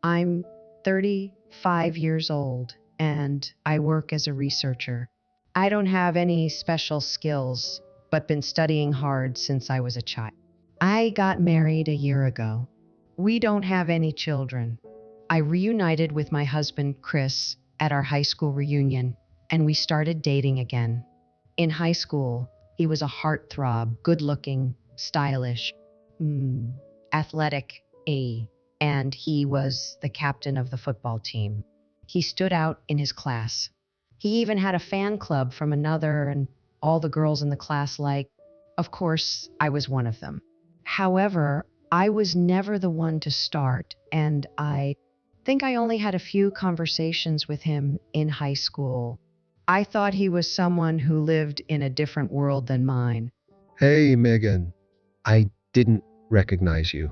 I'm 35 years old and I work as a researcher. I don't have any special skills, but been studying hard since I was a child. I got married a year ago. We don't have any children. I reunited with my husband, Chris, at our high school reunion, and we started dating again. In high school, he was a heartthrob, good looking, stylish, athletic, and he was the captain of the football team. He stood out in his class. He even had a fan club from another, and all the girls in the class liked. Of course, I was one of them. However, I was never the one to start, and I think I only had a few conversations with him in high school. I thought he was someone who lived in a different world than mine. Hey, Megan. I didn't recognize you.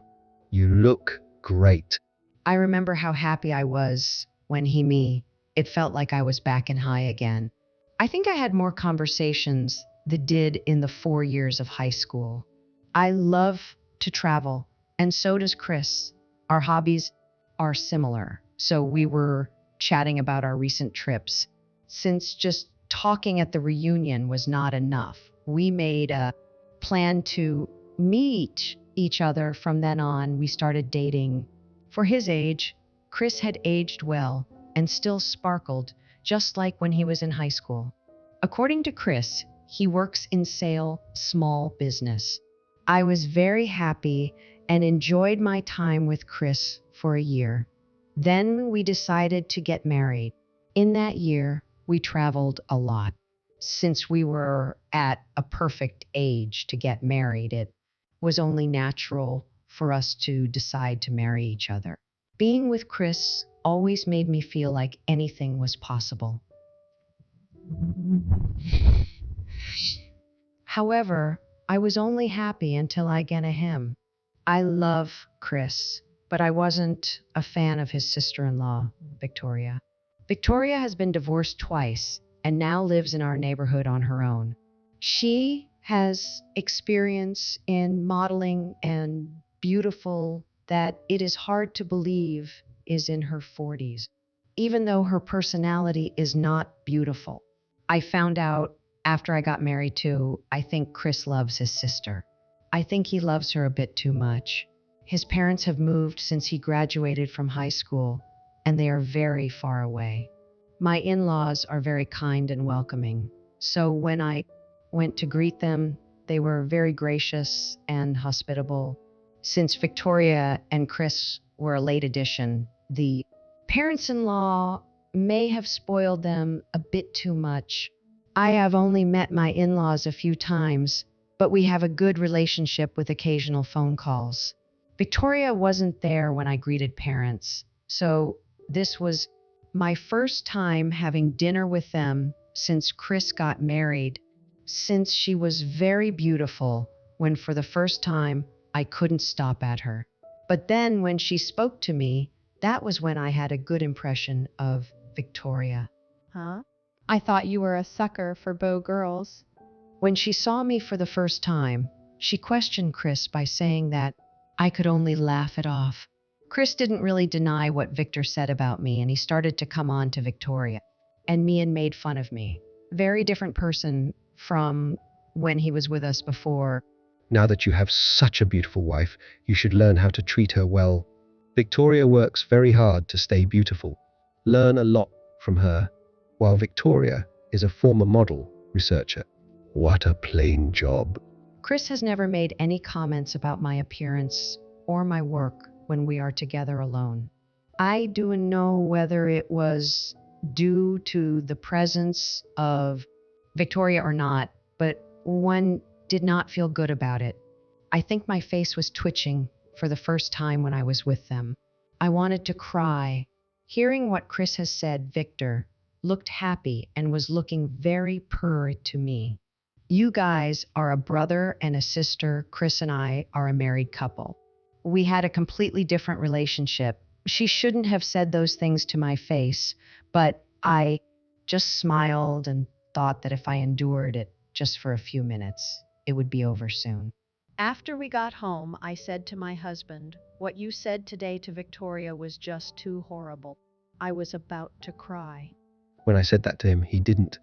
You look great. I remember how happy I was when me. It felt like I was back in high again. I think I had more conversations than did in the 4 years of high school. I love to travel, and so does Chris. Our hobbies are similar, so we were chatting about our recent trips. Since just talking at the reunion was not enough, we made a plan to meet each other. From then on, we started dating. For his age, Chris had aged well and still sparkled, just like when he was in high school. According to Chris, he works in small business. I was very happy and enjoyed my time with Chris for a year. Then we decided to get married. In that year, we traveled a lot. Since we were at a perfect age to get married, it was only natural for us to decide to marry each other. Being with Chris always made me feel like anything was possible. However, I was only happy until I get him. I love Chris, but I wasn't a fan of his sister-in-law, Victoria. Victoria has been divorced twice and now lives in our neighborhood on her own. She has experience in modeling and beautiful that it is hard to believe is in her 40s, even though her personality is not beautiful. I found out after I got married too, I think Chris loves his sister. I think he loves her a bit too much. His parents have moved since he graduated from high school, and they are very far away. My in-laws are very kind and welcoming, so when I went to greet them, they were very gracious and hospitable. Since Victoria and Chris were a late addition, the parents-in-law may have spoiled them a bit too much. I have only met my in-laws a few times, but we have a good relationship with occasional phone calls. Victoria wasn't there when I greeted parents, so this was my first time having dinner with them since Chris got married, since she was very beautiful when for the first time I couldn't stop at her. But then when she spoke to me, that was when I had a good impression of Victoria. Huh? I thought you were a sucker for beau girls. When she saw me for the first time, she questioned Chris by saying that I could only laugh it off. Chris didn't really deny what Victor said about me, and he started to come on to Victoria and me and made fun of me. Very different person from when he was with us before. Now that you have such a beautiful wife, you should learn how to treat her well. Victoria works very hard to stay beautiful. Learn a lot from her, while Victoria is a former model researcher. What a plain job. Chris has never made any comments about my appearance or my work when we are together alone. I don't know whether it was due to the presence of Victoria or not, but one did not feel good about it. I think my face was twitching for the first time when I was with them. I wanted to cry. Hearing what Chris has said, Victor looked happy and was looking very purry to me. You guys are a brother and a sister. Chris and I are a married couple. We had a completely different relationship. She shouldn't have said those things to my face, but I just smiled and thought that if I endured it just for a few minutes, it would be over soon. After we got home, I said to my husband, "What you said today to Victoria was just too horrible." I was about to cry. When I said that to him, he didn't,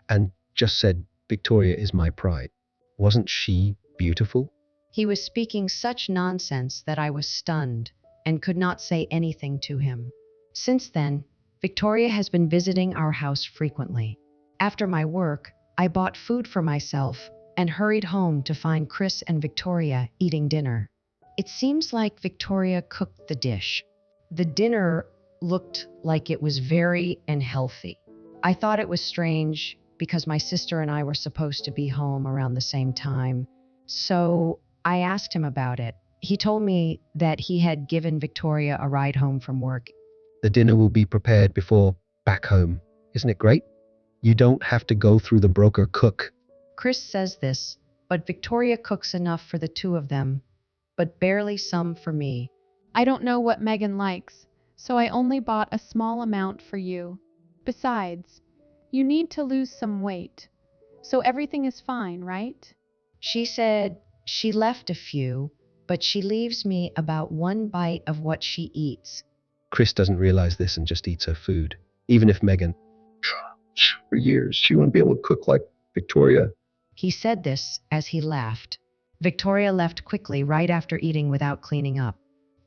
and just said, Victoria is my pride. Wasn't she beautiful? He was speaking such nonsense that I was stunned and could not say anything to him. Since then, Victoria has been visiting our house frequently. After my work, I bought food for myself and hurried home to find Chris and Victoria eating dinner. It seems like Victoria cooked the dish. The dinner looked like it was very unhealthy. I thought it was strange because my sister and I were supposed to be home around the same time, so I asked him about it. He told me that he had given Victoria a ride home from work. The dinner will be prepared before back home. Isn't it great? You don't have to go through the broker cook. Chris says this, but Victoria cooks enough for the two of them, but barely some for me. I don't know what Megan likes, so I only bought a small amount for you. Besides, you need to lose some weight, so everything is fine, right? She said she left a few, but she leaves me about one bite of what she eats. Chris doesn't realize this and just eats her food. Even if Megan, for years, she won't be able to cook like Victoria. He said this as he laughed. Victoria left quickly right after eating without cleaning up.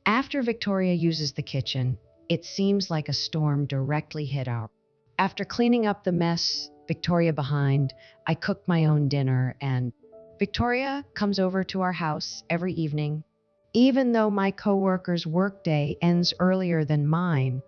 After Victoria uses the kitchen, it seems like a storm directly hit our. After cleaning up the mess Victoria behind, I cooked my own dinner, and Victoria comes over to our house every evening. Even though my coworker's workday ends earlier than mine.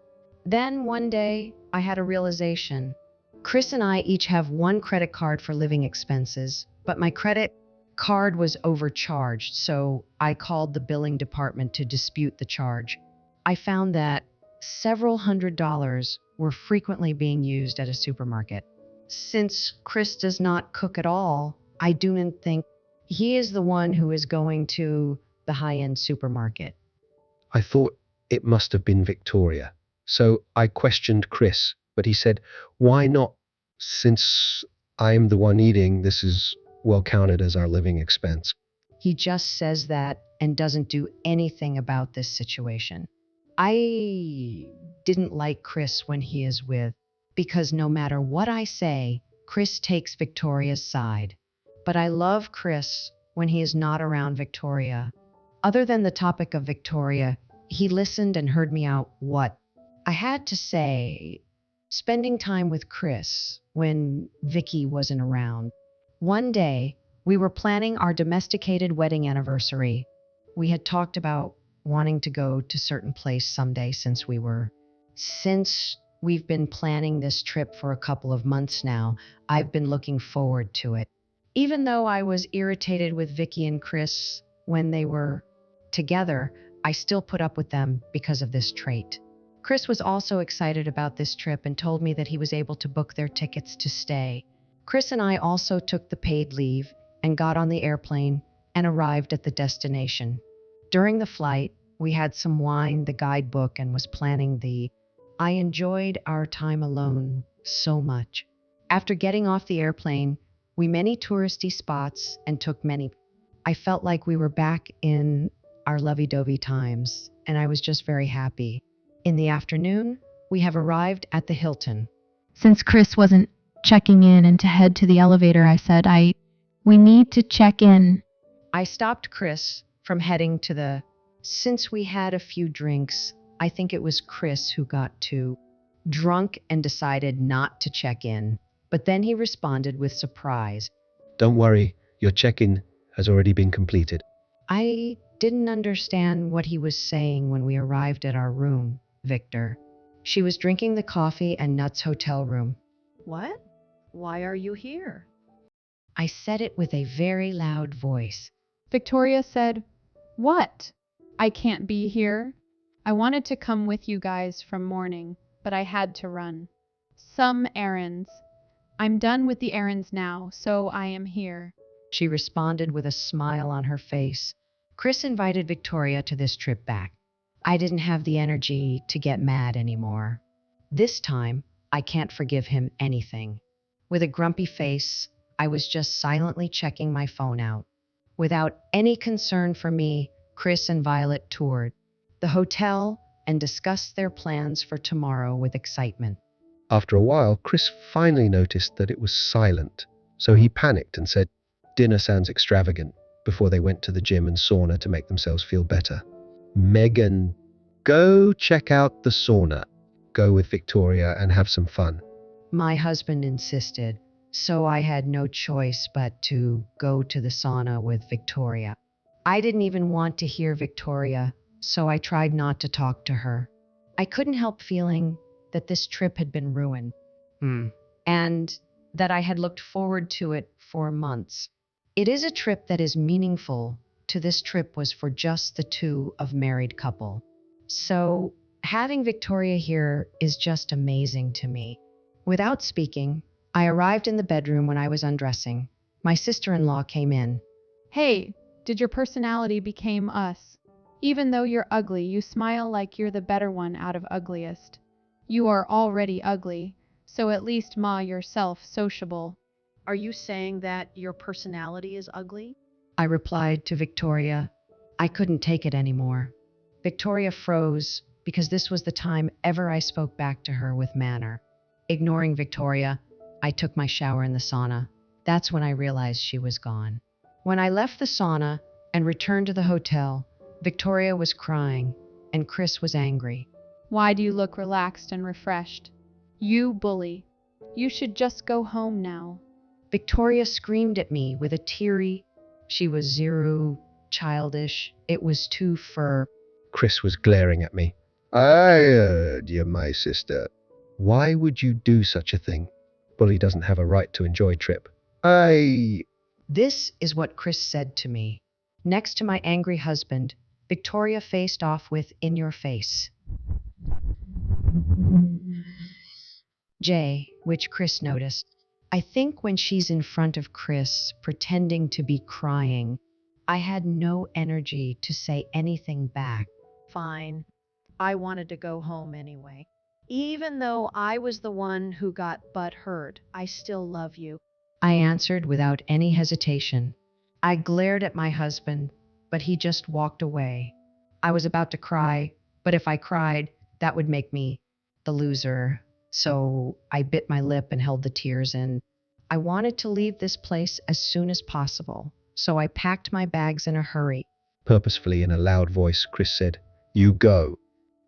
Then one day, I had a realization. Chris and I each have one credit card for living expenses, but my credit card was overcharged, so I called the billing department to dispute the charge. I found that several $100s were frequently being used at a supermarket. Since Chris does not cook at all, I do not think he is the one who is going to the high-end supermarket. I thought it must have been Victoria. So I questioned Chris, but he said, why not? Since I'm the one eating, this is well counted as our living expense. He just says that and doesn't do anything about this situation. I didn't like Chris when he is with, because no matter what I say, Chris takes Victoria's side. But I love Chris when he is not around Victoria. Other than the topic of Victoria, he listened and heard me out. What I had to say, spending time with Chris when Vicky wasn't around. One day, we were planning our domesticated wedding anniversary. We had talked about wanting to go to certain place someday since we've been planning this trip for a couple of months now. I've been looking forward to it. Even though I was irritated with Vicky and Chris when they were together, I still put up with them because of this trait. Chris was also excited about this trip and told me that he was able to book their tickets to stay. Chris and I also took the paid leave and got on the airplane and arrived at the destination. During the flight, we had some wine, the guidebook, and was planning the. I enjoyed our time alone so much. After getting off the airplane, we many touristy spots and took many. I felt like we were back in our lovey-dovey times, and I was just very happy. In the afternoon, we have arrived at the Hilton. Since Chris wasn't checking in and to head to the elevator, I said, we need to check in. I stopped Chris from heading to the. Since we had a few drinks, I think it was Chris who got too drunk and decided not to check in. But then he responded with surprise. Don't worry, your check-in has already been completed. I didn't understand what he was saying when we arrived at our room, Victor. She was drinking the coffee and nuts hotel room. What? Why are you here? I said it with a very loud voice. Victoria said, "What? I can't be here. I wanted to come with you guys from morning, but I had to run. Some errands. I'm done with the errands now, so I am here." She responded with a smile on her face. Chris invited Victoria to this trip back. I didn't have the energy to get mad anymore. This time, I can't forgive him anything. With a grumpy face, I was just silently checking my phone out. Without any concern for me, Chris and Violet toured the hotel and discussed their plans for tomorrow with excitement. After a while, Chris finally noticed that it was silent, so he panicked and said, "Dinner sounds extravagant," before they went to the gym and sauna to make themselves feel better. "Megan, go check out the sauna. Go with Victoria and have some fun." My husband insisted, so I had no choice but to go to the sauna with Victoria. I didn't even want to hear Victoria, so I tried not to talk to her. I couldn't help feeling that this trip had been ruined, and that I had looked forward to it for months. It is a trip that is meaningful. To this trip was for just the two of married couple. So having Victoria here is just amazing to me. Without speaking, I arrived in the bedroom when I was undressing. My sister-in-law came in. Hey, did your personality become us? Even though you're ugly, you smile like you're the better one out of ugliest. You are already ugly, so at least ma yourself sociable. Are you saying that your personality is ugly? I replied to Victoria. I couldn't take it anymore. Victoria froze because this was the time ever I spoke back to her with manner. Ignoring Victoria, I took my shower in the sauna. That's when I realized she was gone. When I left the sauna and returned to the hotel, Victoria was crying and Chris was angry. Why do you look relaxed and refreshed? You bully. You should just go home now. Victoria screamed at me with a teary. She was zero, childish. It was too fur. Chris was glaring at me. "I heard you, my sister. Why would you do such a thing? Bully doesn't have a right to enjoy trip. This is what Chris said to me. Next to my angry husband, Victoria faced off with "in your face." J, which Chris noticed. I think when she's in front of Chris, pretending to be crying, I had no energy to say anything back. Fine. I wanted to go home anyway. Even though I was the one who got butt hurt, I still love you. I answered without any hesitation. I glared at my husband, but he just walked away. I was about to cry, but if I cried, that would make me the loser. So I bit my lip and held the tears in. I wanted to leave this place as soon as possible, so I packed my bags in a hurry. Purposefully, in a loud voice, Chris said, "You go.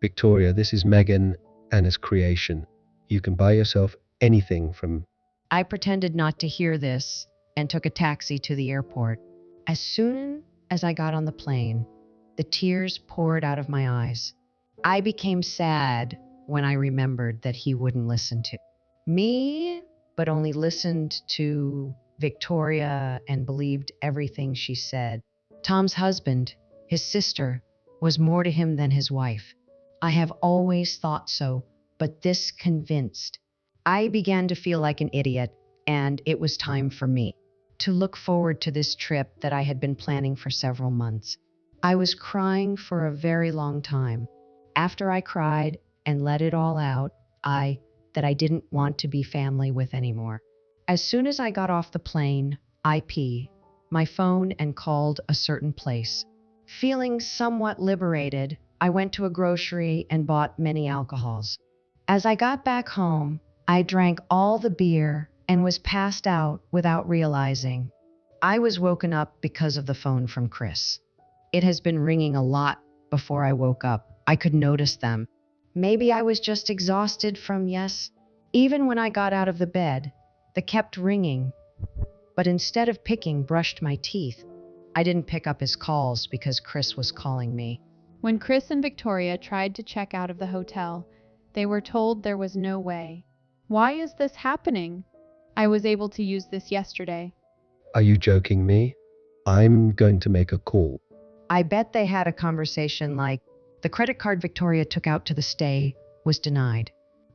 Victoria, this is Megan Anna's creation. You can buy yourself anything from..." I pretended not to hear this and took a taxi to the airport. As soon as I got on the plane, the tears poured out of my eyes. I became sad when I remembered that he wouldn't listen to me, but only listened to Victoria and believed everything she said. Tom's husband, his sister, was more to him than his wife. I have always thought so, but this convinced. I began to feel like an idiot, and it was time for me to look forward to this trip that I had been planning for several months. I was crying for a very long time. After I cried and let it all out, that I didn't want to be family with anymore. As soon as I got off the plane, I my phone and called a certain place. Feeling somewhat liberated, I went to a grocery and bought many alcohols. As I got back home, I drank all the beer and was passed out without realizing. I was woken up because of the phone from Chris. It has been ringing a lot before I woke up. I could notice them. Maybe I was just exhausted from yes. Even when I got out of the bed, they kept ringing. But instead of picking, brushed my teeth. I didn't pick up his calls because Chris was calling me. When Chris and Victoria tried to check out of the hotel, they were told there was no way. Why is this happening? I was able to use this yesterday. "Are you joking me? I'm going to make a call." I bet they had a conversation like, the credit card Victoria took out to the stay was denied,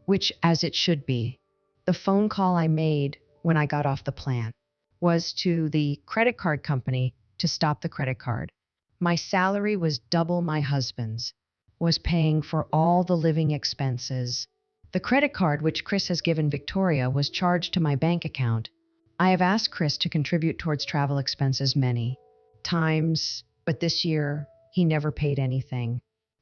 which as it should be. The phone call I made when I got off the plan was to the credit card company to stop the credit card. My salary was double my husband's, was paying for all the living expenses. The credit card which Chris has given Victoria was charged to my bank account. I have asked Chris to contribute towards travel expenses many times, but this year he never paid anything.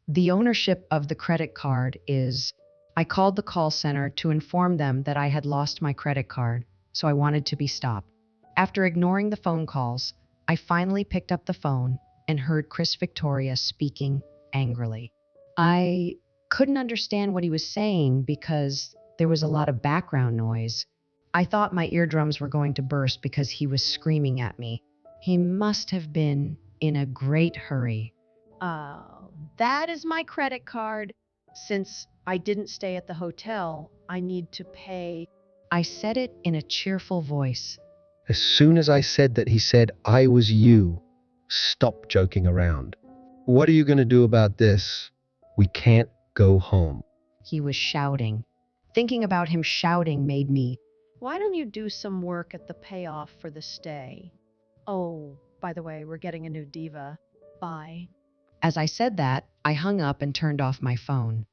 The ownership of the credit card is. I called the call center to inform them that I had lost my credit card, so I wanted to be stopped. After ignoring the phone calls, I finally picked up the phone and heard Chris Victoria speaking angrily. I couldn't understand what he was saying because there was a lot of background noise. I thought my eardrums were going to burst because he was screaming at me. He must have been in a great hurry. That is my credit card. Since I didn't stay at the hotel, I need to pay. I said it in a cheerful voice. As soon as I said that, he said I was you. Stop joking around. What are you going to do about this? We can't go home. He was shouting. Thinking about him shouting made me. Why don't you do some work at the payoff for the stay? Oh, by the way, we're getting a new diva. Bye. As I said that, I hung up and turned off my phone.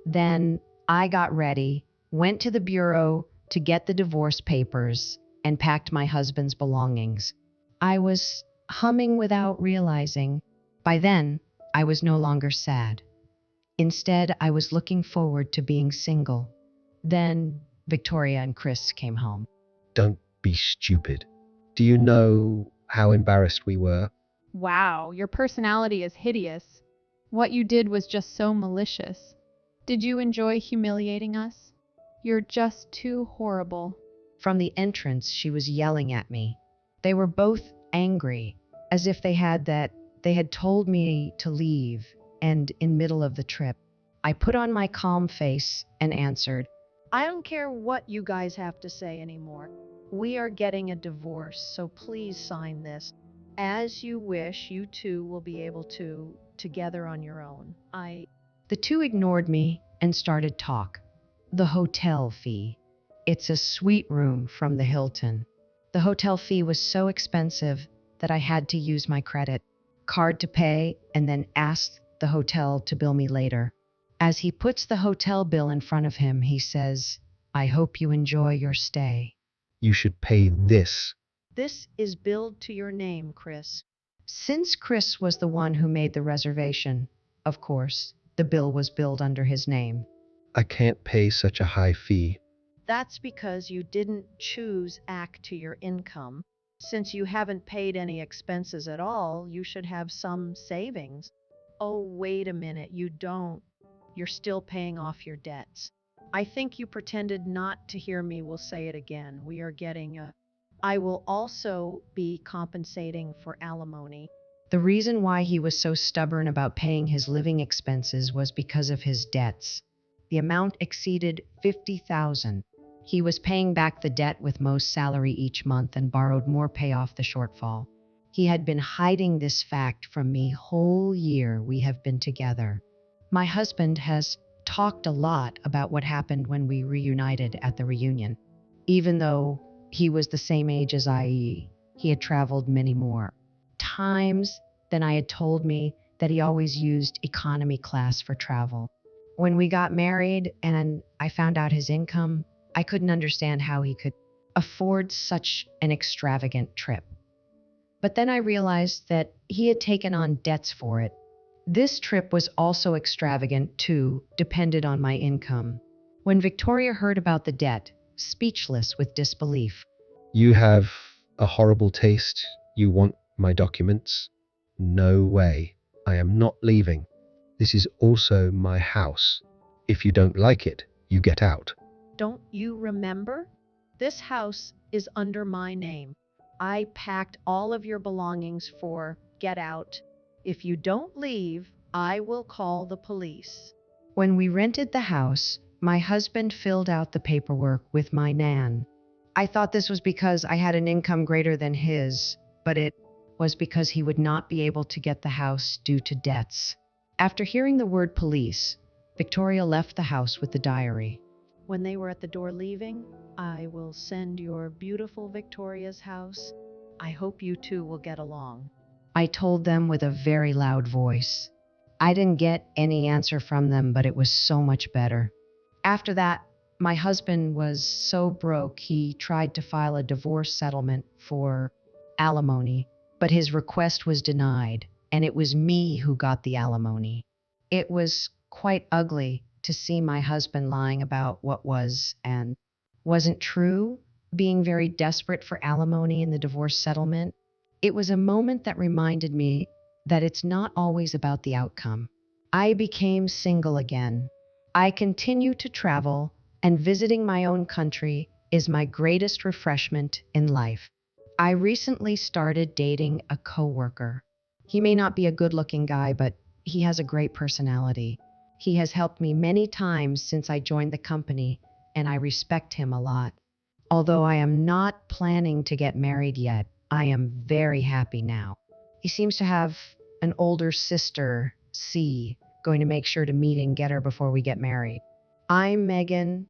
Then I got ready, went to the bureau to get the divorce papers, and packed my husband's belongings. I was humming without realizing. By then, I was no longer sad. Instead, I was looking forward to being single. Then Victoria and Chris came home. Don't be stupid. Do you know how embarrassed we were? Wow, your personality is hideous. What you did was just so malicious. Did you enjoy humiliating us? You're just too horrible. From the entrance, she was yelling at me. They were both angry, as if they had told me to leave, and in middle of the trip. I put on my calm face and answered, I don't care what you guys have to say anymore. We are getting a divorce, so please sign this. As you wish, you two will be able to together on your own. The two ignored me and started talk. The hotel fee. It's a suite room from the Hilton. The hotel fee was so expensive that I had to use my credit card to pay and then ask the hotel to bill me later. As he puts the hotel bill in front of him, he says, I hope you enjoy your stay. You should pay this. This is billed to your name, Chris. Since Chris was the one who made the reservation, of course, the bill was billed under his name. I can't pay such a high fee. That's because you didn't choose act to your income. Since you haven't paid any expenses at all, you should have some savings. Oh, wait a minute, you don't. You're still paying off your debts. I think you pretended not to hear me. We'll say it again. We are getting a... I will also be compensating for alimony. The reason why he was so stubborn about paying his living expenses was because of his debts. The amount exceeded $50,000. He was paying back the debt with Mo's salary each month and borrowed more to pay off the shortfall. He had been hiding this fact from me whole year we have been together. My husband has talked a lot about what happened when we reunited at the reunion. Even though he was the same age as I, he had traveled many more times than I had told me that he always used economy class for travel. When we got married and I found out his income, I couldn't understand how he could afford such an extravagant trip. But then I realized that he had taken on debts for it. This trip was also extravagant too, depended on my income. When Victoria heard about the debt, speechless with disbelief. You have a horrible taste. You want my documents? No way. I am not leaving. This is also my house. If you don't like it, you get out. Don't you remember? This house is under my name. I packed all of your belongings for get out. If you don't leave, I will call the police. When we rented the house, my husband filled out the paperwork with my nan. I thought this was because I had an income greater than his, but it was because he would not be able to get the house due to debts. After hearing the word police, Victoria left the house with the diary. When they were at the door leaving, I will send your beautiful Victoria's house. I hope you two will get along. I told them with a very loud voice. I didn't get any answer from them, but it was so much better. After that, my husband was so broke he tried to file a divorce settlement for alimony. but his request was denied, and it was me who got the alimony. It was quite ugly to see my husband lying about what was and wasn't true, being very desperate for alimony in the divorce settlement. It was a moment that reminded me that it's not always about the outcome. I became single again. I continue to travel, and visiting my own country is my greatest refreshment in life. I recently started dating a coworker. He may not be a good-looking guy, but he has a great personality. He has helped me many times since I joined the company, and I respect him a lot. Although I am not planning to get married yet, I am very happy now. He seems to have an older sister, C, going to make sure to meet and get her before we get married. I'm Megan,